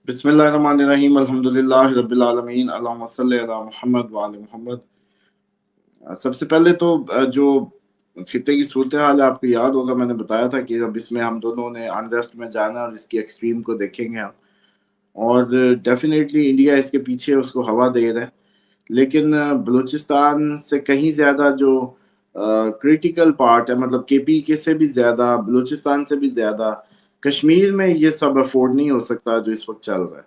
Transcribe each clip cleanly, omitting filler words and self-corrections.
बिस्मिल्लाहिर्रहमानिर्रहीम अल्हम्दुलिल्लाहि रब्बिल आलमीन अल्लाहुम्मा सल्लि अला मुहम्मद व आले मोहम्मद। सबसे पहले तो जो खित्ते की सूरत हाल है आपको याद होगा, मैंने बताया था कि अब इसमें हम दोनों ने अनरेस्ट में जाना और इसकी एक्सट्रीम को देखेंगे हम। और डेफिनेटली इंडिया इसके पीछे उसको हवा दे रहा है, लेकिन बलूचिस्तान से कहीं ज़्यादा जो क्रिटिकल पार्ट है, मतलब केपी के से भी ज़्यादा, बलूचिस्तान से भी ज़्यादा कश्मीर में ये सब अफोर्ड नहीं हो सकता जो इस वक्त चल रहा है।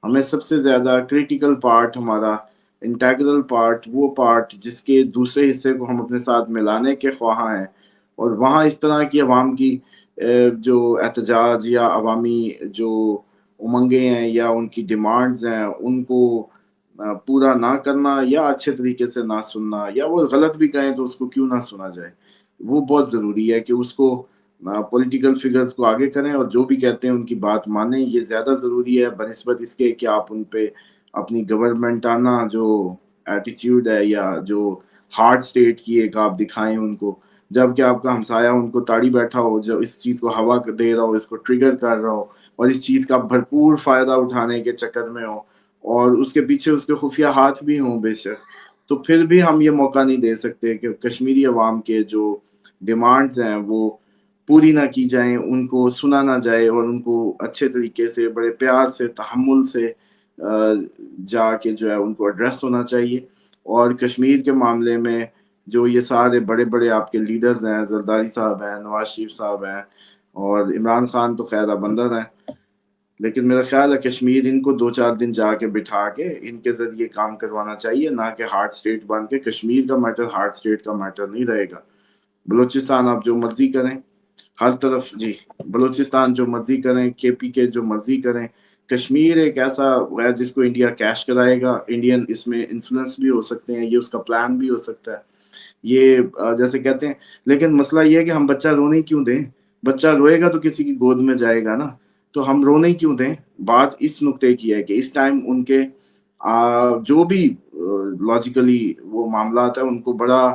हमें सबसे ज़्यादा क्रिटिकल पार्ट, हमारा इंटेग्रल पार्ट, वो पार्ट जिसके दूसरे हिस्से को हम अपने साथ मिलाने के ख्वाह हैं, और वहाँ इस तरह की अवाम की जो एहतजाज या अवामी जो उमंगें हैं या उनकी डिमांड्स हैं, उनको पूरा ना करना या अच्छे तरीके से ना सुनना, या वो गलत भी कहें तो उसको क्यों ना सुना जाए, वो बहुत ज़रूरी है कि उसको पॉलिटिकल फिगर्स को आगे करें और जो भी कहते हैं उनकी बात मानें। ये ज़्यादा ज़रूरी है बनिस्बत इसके कि आप उन पे अपनी गवर्नमेंटाना जो एटीट्यूड है या जो हार्ड स्टेट की एक आप दिखाएं उनको, जबकि आपका हमसाया उनको ताड़ी बैठा हो, जो इस चीज़ को हवा दे रहा हो, इसको ट्रिगर कर रहा हो और इस चीज़ का भरपूर फ़ायदा उठाने के चक्कर में हो, और उसके पीछे उसके खुफिया हाथ भी हों बेशक, तो फिर भी हम ये मौका नहीं दे सकते कि कश्मीरी अवाम के जो डिमांड्स हैं वो पूरी ना की जाएँ, उनको सुना ना जाए और उनको अच्छे तरीके से, बड़े प्यार से, तहम्मुल से जाके जो है उनको एड्रेस होना चाहिए। और कश्मीर के मामले में जो ये सारे बड़े-बड़े आपके लीडर्स हैं, ज़रदारी साहब हैं, नवाज़ शरीफ साहब हैं और इमरान खान तो ख़ैर अब अंदर हैं। लेकिन मेरा ख़्याल है कश्मीर इनको 2-4 दिन जाके बिठा के इनके ज़रिए काम करवाना चाहिए, ना कि हार्ड स्टेट बन के। कश्मीर का मैटर हार्ड स्टेट का मैटर नहीं रहेगा। बलूचिस्तान आप जो मर्ज़ी करें, हर तरफ जी, बलूचिस्तान जो मर्ज़ी करें, केपी के जो मर्ज़ी करें, कश्मीर एक ऐसा है जिसको इंडिया कैश कराएगा, इंडियन इसमें इन्फ्लुएंस भी हो सकते हैं, ये उसका प्लान भी हो सकता है। ये जैसे कहते हैं, लेकिन मसला ये है कि हम बच्चा रोने ही क्यों दें? बच्चा रोएगा तो किसी की गोद में जाएगा ना, तो हम रोने ही क्यों दें? बात इस नुक्ते की है कि इस टाइम उनके जो भी लॉजिकली वो मामलात है, उनको बड़ा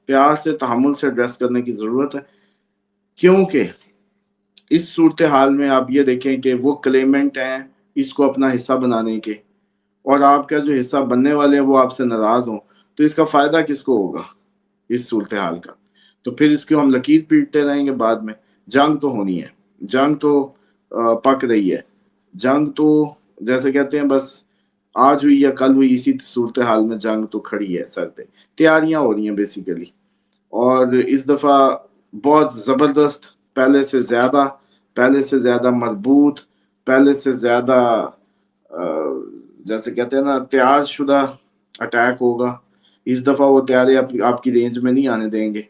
प्यार से, तहम्मुल से एड्रेस करने की ज़रूरत है। क्योंकि इस सूरत हाल में आप ये देखें कि वो क्लेमेंट हैं इसको अपना हिस्सा बनाने के, और आपका जो हिस्सा बनने वाले हैं वो आपसे नाराज़ हों, तो इसका फ़ायदा किसको होगा इस सूरत हाल का? तो फिर इसको हम लकीर पीटते रहेंगे बाद में। जंग तो होनी है, जंग तो पक रही है, जंग तो जैसे कहते हैं बस आज हुई या कल हुई, इसी सूरत हाल में जंग तो खड़ी है सर पे। तैयारियां हो रही हैं बेसिकली, और इस दफ़ा बहुत ज़बरदस्त, पहले से ज़्यादा मजबूत, पहले से ज़्यादा जैसे कहते हैं ना तैयार शुदा अटैक होगा। इस दफ़ा वो तैयारी आपकी रेंज में नहीं आने देंगे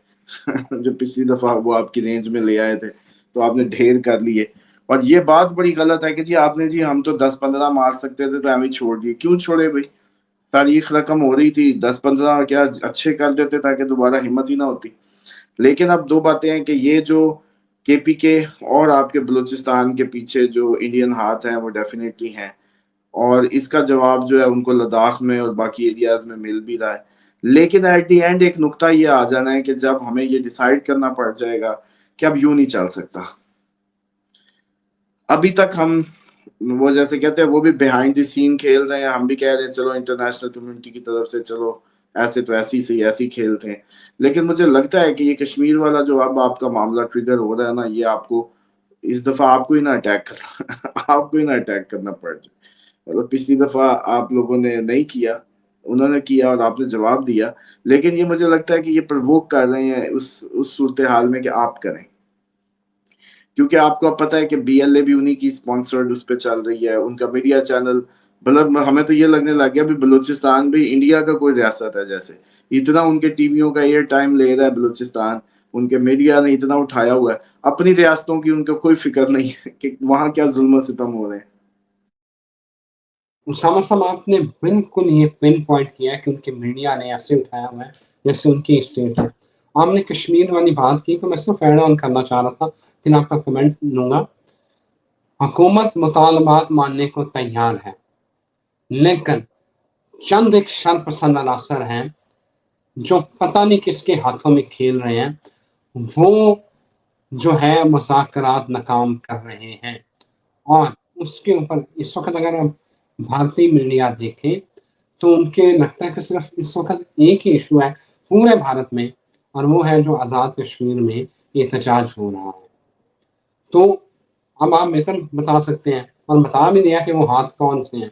जो पिछली दफ़ा वो आपकी रेंज में ले आए थे, तो आपने ढेर कर लिए। और ये बात बड़ी गलत है कि जी हम तो 10-15 मार सकते थे तो हम ही छोड़ दिए। क्यों छोड़े भाई? तारीख रकम हो रही थी, 10-15 क्या अच्छे कर देते ताकि दोबारा हिम्मत ही ना होती। लेकिन अब 2 बातें हैं कि ये जो केपी के और आपके बलूचिस्तान के पीछे जो इंडियन हाथ हैं वो डेफ़िनेटली हैं, और इसका जवाब जो है उनको लद्दाख में और बाकी एरियाज़ में मिल भी रहा है। लेकिन एट द एंड एक नुकता ये आ जाना है कि जब हमें ये डिसाइड करना पड़ जाएगा कि अब यूँ नहीं चल सकता। अभी तक हम वो जैसे कहते हैं वो भी बिहाइंड द सीन खेल रहे हैं, हम भी कह रहे हैं चलो इंटरनेशनल कम्युनिटी की तरफ से चलो ऐसे तो ऐसी सही ऐसी खेलते हैं। लेकिन मुझे लगता है कि ये कश्मीर वाला जो अब आपका मामला ट्रिगर हो रहा है ना, ये आपको इस दफ़ा आपको ही ना अटैक करना आपको ही ना अटैक करना पड़ जाए। मतलब पिछली दफ़ा आप लोगों ने नहीं किया, उन्होंने किया और आपने जवाब दिया, लेकिन ये मुझे लगता है कि ये प्रोवोक कर रहे हैं उस सूरत हाल में कि आप करें। क्योंकि आपको अब पता है कि बीएलए भी उन्हीं की स्पॉन्सर्ड उस पे चल रही है, उनका मीडिया चैनल, मतलब हमें तो ये लगने लग गया अभी बलूचिस्तान भी इंडिया का कोई रियासत है जैसे। इतना उनके टीवियों का एयर टाइम ले रहा है बलूचिस्तान, उनके मीडिया ने इतना उठाया हुआ है। अपनी रियासतों की उनको कोई फ़िक्र नहीं है कि वहाँ क्या ज़ुल्म-ओ-सितम हो रहे हैं। उसामा साहब, आपने बिल्कुल ये पिन पॉइंट किया कि उनके मीडिया ने ऐसे उठाया हुआ है जैसे उनकी स्टेट है। आपने कश्मीर वाली बात की तो मैं सिर्फ ऐड ऑन करना चाह रहा था, फिर आपका कमेंट लूंगा। हुकूमत मुतालबात मानने को तैयार है, लेकिन चंद एक शरपसंद अनासर हैं जो पता नहीं किसके हाथों में खेल रहे हैं, वो जो है मुज़ाकरात नाकाम कर रहे हैं। और उसके ऊपर इस वक़्त अगर आप भारतीय मीडिया देखें, तो उनके लगता है कि सिर्फ़ इस वक़्त एक ही इश्यू है पूरे भारत में, और वो है जो आज़ाद कश्मीर में एहतजाज हो रहा है। तो अब आप बेहतर बता सकते हैं, और बता भी दिया कि वो हाथ कौन से हैं।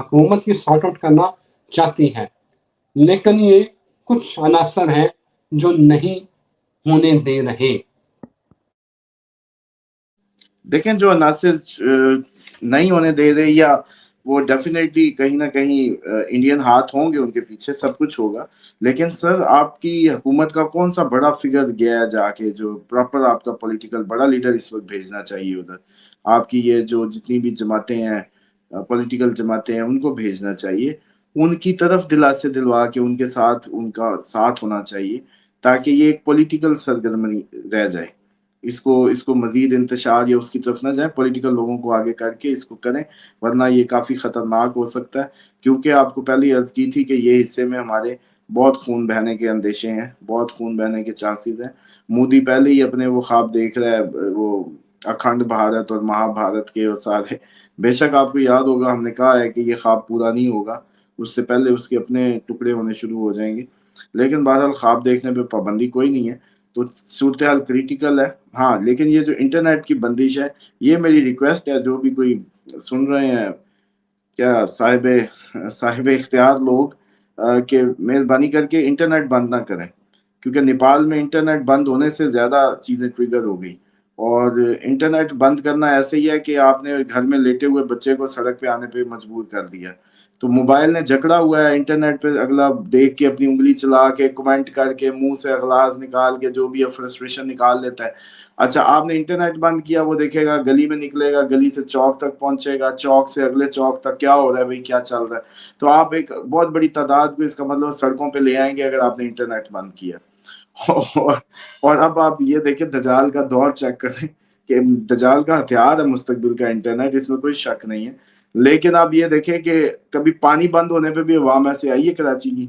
हुकूमत ये सॉर्ट आउट करना चाहती है, लेकिन ये कुछ अनासर हैं जो नहीं होने दे रहे। देखें, जो अनासिर नहीं होने दे रहे, या वो डेफिनेटली कहीं ना कहीं इंडियन हाथ होंगे उनके पीछे, सब कुछ होगा। लेकिन सर, आपकी हुकूमत का कौन सा बड़ा फिगर गया है जाके, जो प्रॉपर आपका पॉलिटिकल बड़ा लीडर इस वक्त भेजना चाहिए उधर? आपकी ये जो जितनी भी जमातें हैं, पॉलिटिकल जमातें हैं, उनको भेजना चाहिए। उनकी तरफ दिला से दिलवा के उनके साथ उनका साथ होना चाहिए, ताकि ये एक पॉलिटिकल सरगर्मी रह जाए। इसको इसको मजीद इंतशार या उसकी तरफ ना जाए, पॉलिटिकल लोगों को आगे करके इसको करें, वरना ये काफ़ी ख़तरनाक हो सकता है। क्योंकि आपको पहले ही अर्ज़ की थी कि ये हिस्से में हमारे बहुत खून बहने के अंदेशे हैं, बहुत खून बहने के चांसेस हैं। मोदी पहले ही अपने वो ख्वाब देख रहा है, वो अखंड भारत और महाभारत के, और सारे, बेशक आपको याद होगा हमने कहा है कि ये ख्वाब पूरा नहीं होगा, उससे पहले उसके अपने टुकड़े होने शुरू हो जाएंगे। लेकिन बहरहाल, ख्वाब देखने पे पाबंदी कोई नहीं है। तो सूरत हाल क्रिटिकल है। हाँ, लेकिन ये जो इंटरनेट की बंदिश है, ये मेरी रिक्वेस्ट है, जो भी कोई सुन रहे हैं, क्या साहिब साहिब इख्तियार लोग, कि मेहरबानी करके इंटरनेट बंद ना करें। क्योंकि नेपाल में इंटरनेट बंद होने से ज़्यादा चीज़ें ट्रिगर हो गई। और इंटरनेट बंद करना ऐसे ही है कि आपने घर में लेटे हुए बच्चे को सड़क पे आने पे मजबूर कर दिया। तो मोबाइल ने जकड़ा हुआ है इंटरनेट पे, अगला देख के अपनी उंगली चला के कमेंट करके मुंह से अगलाज निकाल के जो भी है फ्रस्ट्रेशन निकाल लेता है। अच्छा, आपने इंटरनेट बंद किया, वो देखेगा, गली में निकलेगा, गली से चौक तक पहुंचेगा, चौक से अगले चौक तक, क्या हो रहा है भाई, क्या चल रहा है। तो आप एक बहुत बड़ी तादाद को, इसका मतलब सड़कों पे ले आएंगे अगर आपने इंटरनेट बंद किया। और और अब आप ये देखें, दजाल का दौर चेक करें, कि दजाल का हथियार है मुस्तकबिल का इंटरनेट, इसमें कोई शक नहीं है। लेकिन आप ये देखें कि कभी पानी बंद होने पे भी अवाम ऐसे आई है कराची की।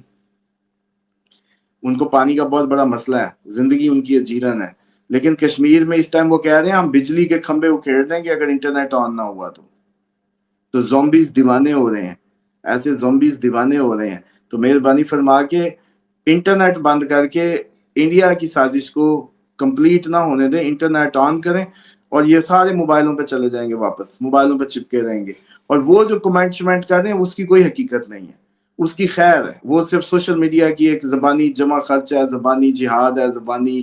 उनको पानी का बहुत बड़ा मसला है, जिंदगी उनकी अजीरन है। लेकिन कश्मीर में इस टाइम वो कह रहे हैं हम बिजली के खंभे उखेड़ देंगे अगर इंटरनेट ऑन ना हुआ तो ज़ॉम्बीज़ दीवाने हो रहे हैं, ऐसे ज़ॉम्बीज़ दीवाने हो रहे हैं। तो मेहरबानी फरमा के इंटरनेट बंद करके इंडिया की साजिश को कंप्लीट ना होने दें, इंटरनेट ऑन करें, और ये सारे मोबाइलों पे चले जाएंगे, वापस मोबाइलों पे चिपके रहेंगे। और वो जो कमेंट शमेंट कर रहे हैं, उसकी कोई हकीकत नहीं है, उसकी खैर है, वो सिर्फ सोशल मीडिया की एक ज़बानी जमा खर्च है, ज़बानी जिहाद है, ज़बानी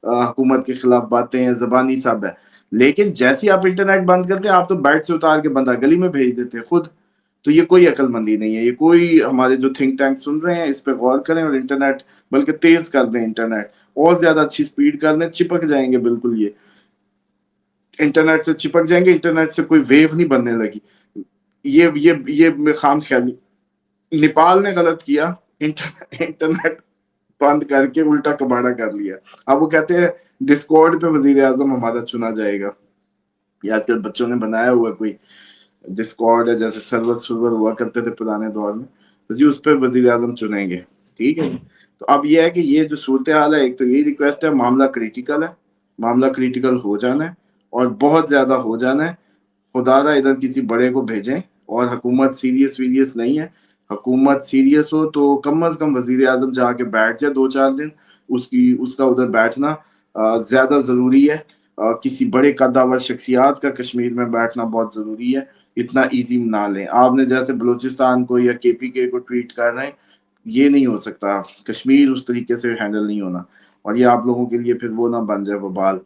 हुकूमत के खिलाफ बातें हैं, ज़बानी सब है। लेकिन जैसे ही आप इंटरनेट बंद करते हैं, आप तो बेड से उतार के बंदा गली में भेज देते हैं खुद। तो ये कोई अक्लमंदी नहीं है। ये कोई, हमारे जो थिंक टैंक सुन रहे हैं, इस पे गौर करें और इंटरनेट बल्कि तेज कर दें, इंटरनेट और ज्यादा अच्छी स्पीड कर दें, चिपक जाएंगे बिल्कुल। ये इंटरनेट से चिपक जाएंगे, इंटरनेट से कोई वेव नहीं बनने लगी। ये खाम ख्याली नेपाल ने गलत किया, इंटरनेट बंद करके उल्टा कबाड़ा कर लिया। अब वो कहते हैं डिस्कॉर्ड पे वजीर आजम हमारा चुना जाएगा। ये आजकल बच्चों ने बनाया हुआ कोई डिस्कॉर्ड है, जैसे सर्वर सर्वर हुआ करते थे पुराने दौर में, तो जी उस पर वजीर आजम चुनेंगे। ठीक है। तो अब यह है कि ये जो सूरत हाल है, एक तो यही रिक्वेस्ट है, मामला क्रिटिकल है, मामला क्रिटिकल हो जाना है, और बहुत ज्यादा हो जाना है। खुदारा इधर किसी बड़े को भेजें, और हुकूमत सीरियस वीरियस नहीं है। हुकूमत सीरियस हो तो कम अज कम वजीर आजम जाके बैठ जाए 2-4 दिन, उसकी उसका उधर बैठना ज्यादा जरूरी है। किसी बड़े कद्दावर शख्सियात का कश्मीर में बैठना बहुत जरूरी है। इतना इजी ना लें। आपने जैसे बलूचिस्तान को या केपीके को ट्रीट कर रहे हैं, ये नहीं हो सकता। कश्मीर उस तरीके से हैंडल नहीं होना, और ये आप लोगों के लिए फिर वो ना बन जाए वबाल।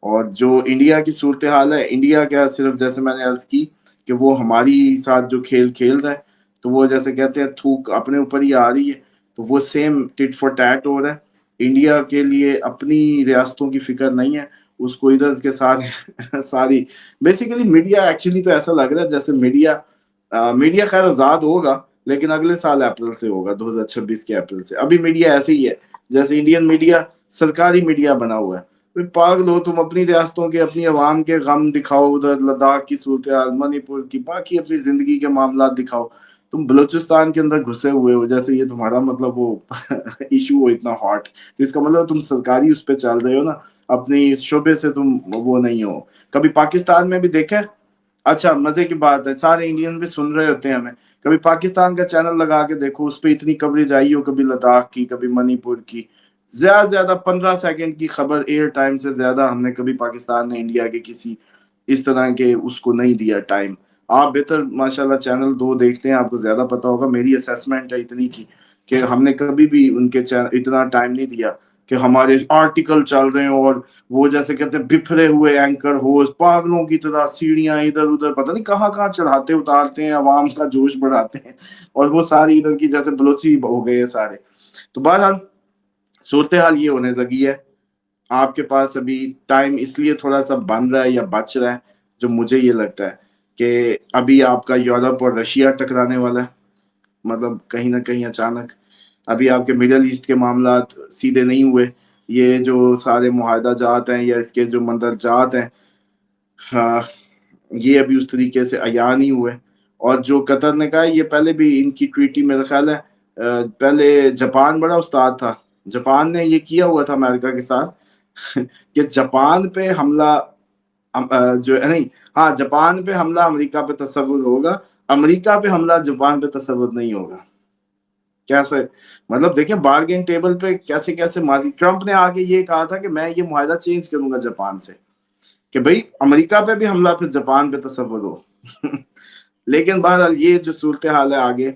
और जो इंडिया की सूरत हाल है, इंडिया क्या, सिर्फ जैसे मैंने अर्ज की कि वो हमारी साथ जो खेल खेल रहा है, तो वो जैसे कहते हैं थूक अपने ऊपर ही आ रही है, तो वो सेम टिट फॉर टैट हो रहा है। इंडिया के लिए अपनी रियासतों की फिक्र नहीं है, उसको इधर के सारे सारी, बेसिकली मीडिया, एक्चुअली तो ऐसा लग रहा है जैसे मीडिया खैर आजाद होगा, लेकिन अगले साल अप्रैल से होगा, 2026 के अप्रैल से। अभी मीडिया ऐसे ही है जैसे इंडियन मीडिया सरकारी मीडिया बना हुआ है। फिर पागल हो तुम, अपनी रियासतों के, अपनी आवाम के गम दिखाओ, उधर लद्दाख की सूरत हाल, मणिपुर की, बाकी अपनी जिंदगी के मामला दिखाओ। तुम बलूचिस्तान के अंदर घुसे हुए हो, जैसे ये तुम्हारा मतलब वो इशू हो इतना हॉट, तो इसका मतलब तुम सरकारी उस पर चल रहे हो ना, अपनी शोबे से तुम वो नहीं हो। कभी पाकिस्तान में भी देखा है, अच्छा मजे की बात है, सारे इंडियन भी सुन रहे होते हैं हमें, कभी पाकिस्तान का चैनल लगा के देखो, उस पे इतनी कवरेज आई हो, कभी लद्दाख की, कभी मणिपुर की, ज्यादा से ज्यादा 15 सेकंड की खबर, एयर टाइम से ज्यादा हमने कभी पाकिस्तान ने इंडिया के किसी इस तरह के उसको नहीं दिया टाइम। आप बेहतर माशाल्लाह चैनल 2 देखते हैं, आपको ज्यादा पता होगा, मेरी असेसमेंट है इतनी की कि हमने कभी भी उनके चैनल इतना टाइम नहीं दिया कि हमारे आर्टिकल चल रहे हैं और वो जैसे कहते हैं बिखरे हुए एंकर होस्ट पागलों की तरह सीढ़ियां इधर उधर पता नहीं कहाँ कहाँ चढ़ाते उतारते हैं, अवाम का जोश बढ़ाते हैं, और वो सारी इधर की जैसे बलोची हो गए हैं सारे। तो बहरहाल सूरत हाल ये होने लगी है। आपके पास अभी टाइम इसलिए थोड़ा सा बन रहा है या बच रहा है, जो मुझे ये लगता है कि अभी आपका यूरोप और रशिया टकराने वाला है, मतलब कहीं ना कहीं अचानक। अभी आपके मिडल ईस्ट के मामलात सीधे नहीं हुए, ये जो सारे मुआहदा जात हैं या इसके जो मंदर जात हैं, हाँ, ये अभी उस तरीके से अया नहीं हुए। और जो कतर ने कहा है, ये पहले भी इनकी ट्वीटी मेरा ख्याल है, पहले जापान बड़ा उस्ताद था, जापान ने ये किया हुआ था अमेरिका के साथ कि जापान पे हमला जो है नहीं, हाँ जापान पे हमला अमेरिका पे तसव्वुर होगा, अमेरिका पे हमला जापान पे तसव्वुर नहीं होगा। कैसे, मतलब देखें बार्गेन टेबल पे कैसे कैसे माजी ट्रंप ने आगे ये कहा था कि मैं ये मुआहदा चेंज करूंगा जापान से, कि भाई अमेरिका पे भी हमला फिर जापान पे तसव्वुर हो लेकिन बहरहाल ये जो सूरत हाल है आगे,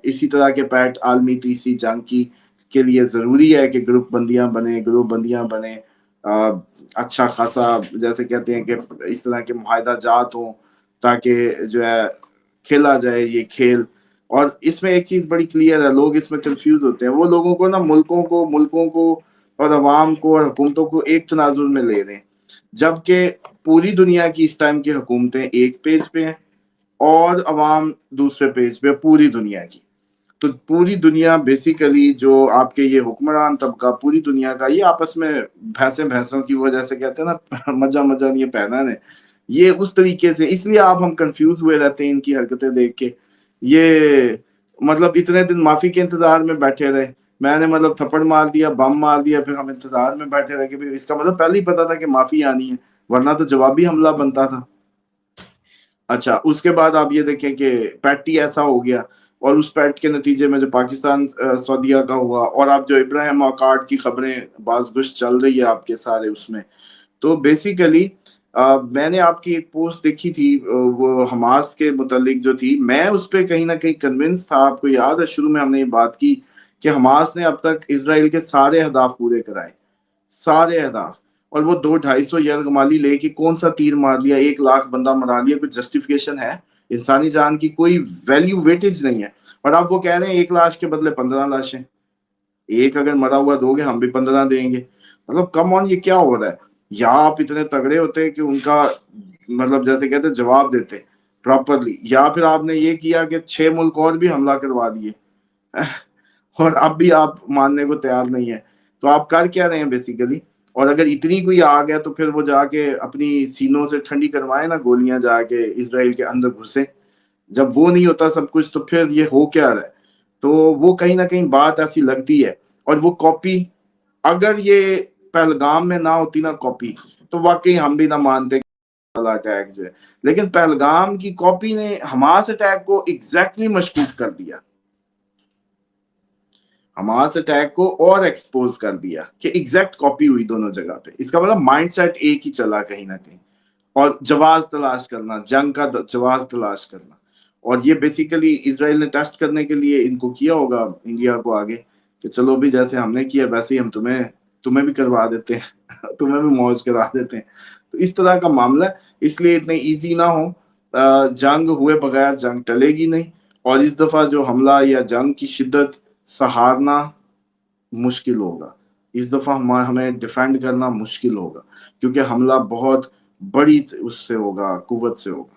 इसी तरह के पैट आलमी तीसरी जंग की के लिए जरूरी है कि ग्रुप बंदियां बने, अच्छा खासा जैसे कहते हैं कि इस तरह के मुआहदा जात हो, ताकि जो है खेला जाए ये खेल। और इसमें एक चीज बड़ी क्लियर है, लोग इसमें कंफ्यूज होते हैं, वो लोगों को ना मुल्कों को और अवाम को और हुकूमतों को एक तनाजुर में ले रहे हैं, जबकि पूरी दुनिया की इस टाइम की हुकूमतें एक पेज पे हैं और अवाम दूसरे पेज पे, पूरी दुनिया की। तो पूरी दुनिया बेसिकली जो आपके ये हुक्मरान तबका पूरी दुनिया का, ये आपस में भैंसों की वजह से कहते हैं ना मजा मजा नहीं पहना ने, ये उस तरीके से, इसलिए आप हम कंफ्यूज हुए रहते हैं इनकी हरकतें देख के। ये मतलब इतने दिन माफी के इंतजार में बैठे रहे, मैंने मतलब थप्पड़ मार दिया, बम मार दिया, फिर हम इंतजार में बैठे रहे कि भाई इसका मतलब पहले ही पता था कि माफी आनी है, वरना तो जवाबी हमला बनता था। अच्छा उसके बाद आप ये देखें कि पैटी ऐसा हो गया, और उस पैट के नतीजे में जो पाकिस्तान सऊदीया का हुआ, और आप जो इब्राहिम अकार्ड की खबरें बाज़गुश्त चल रही है आपके सारे उसमें, तो बेसिकली मैंने आपकी एक पोस्ट देखी थी, वो हमास के मुतालिक जो थी, मैं उस पर कहीं ना कहीं कन्विंस था। आपको याद है शुरू में हमने ये बात की कि हमास ने अब तक इसराइल के सारे अहदाफ पूरे कराए, सारे अहदाफ, और वो 200-250 यरगमाली लेके कौन सा तीर मार लिया, 1 लाख बंदा मरा लिया, कुछ जस्टिफिकेशन है? इंसानी जान की कोई वैल्यू वेटेज नहीं है। और अब वो कह रहे हैं 1 लाश के बदले 15 लाशें, एक अगर मरा हुआ दोगे हम भी 15 देंगे। मतलब कम ऑन, ये क्या हो रहा है? या आप इतने तगड़े होते कि उनका मतलब जैसे कहते जवाब देते प्रॉपरली, या फिर आपने ये किया कि 6 मुल्क और भी हमला करवा दिए और अब भी आप मानने को तैयार नहीं है। तो आप कर क्या रहे हैं बेसिकली? और अगर इतनी कोई आग है तो फिर वो जाके अपनी सीनों से ठंडी करवाए ना गोलियां, जाके इसराइल के अंदर घुसे। जब वो नहीं होता सब कुछ, तो फिर ये हो क्या रहा है? तो वो कहीं ना कहीं बात ऐसी लगती है। और वो कॉपी, अगर ये पहलगाम में ना होती ना कॉपी, तो वाकई हम भी ना मानते वाला अटैक जो है। लेकिन पहलगाम की कॉपी ने हमास अटैक को एग्जैक्टली मशकूक कर दिया, हमास अटैक को और एक्सपोज कर दिया कि एग्जैक्ट कॉपी हुई दोनों जगह पे। इसका मतलब माइंडसेट एक ही चला कहीं ना कहीं, और जवाब तलाश करना, जंग का जवाब तलाश करना। और ये बेसिकली इसराइल ने टेस्ट करने के लिए इनको किया होगा इंडिया को आगे, कि चलो भी जैसे हमने किया वैसे ही हम तुम्हें तुम्हें भी करवा देते हैं तुम्हें भी मौज करा देते हैं। तो इस तरह का मामला है, इसलिए इतने इजी ना हो। जंग हुए बगैर जंग टलेगी नहीं, और इस दफा जो हमला या जंग की शिद्दत सहारना मुश्किल होगा। इस दफा हमें डिफेंड करना मुश्किल होगा, क्योंकि हमला बहुत बड़ी उससे होगा, कुव्वत से होगा।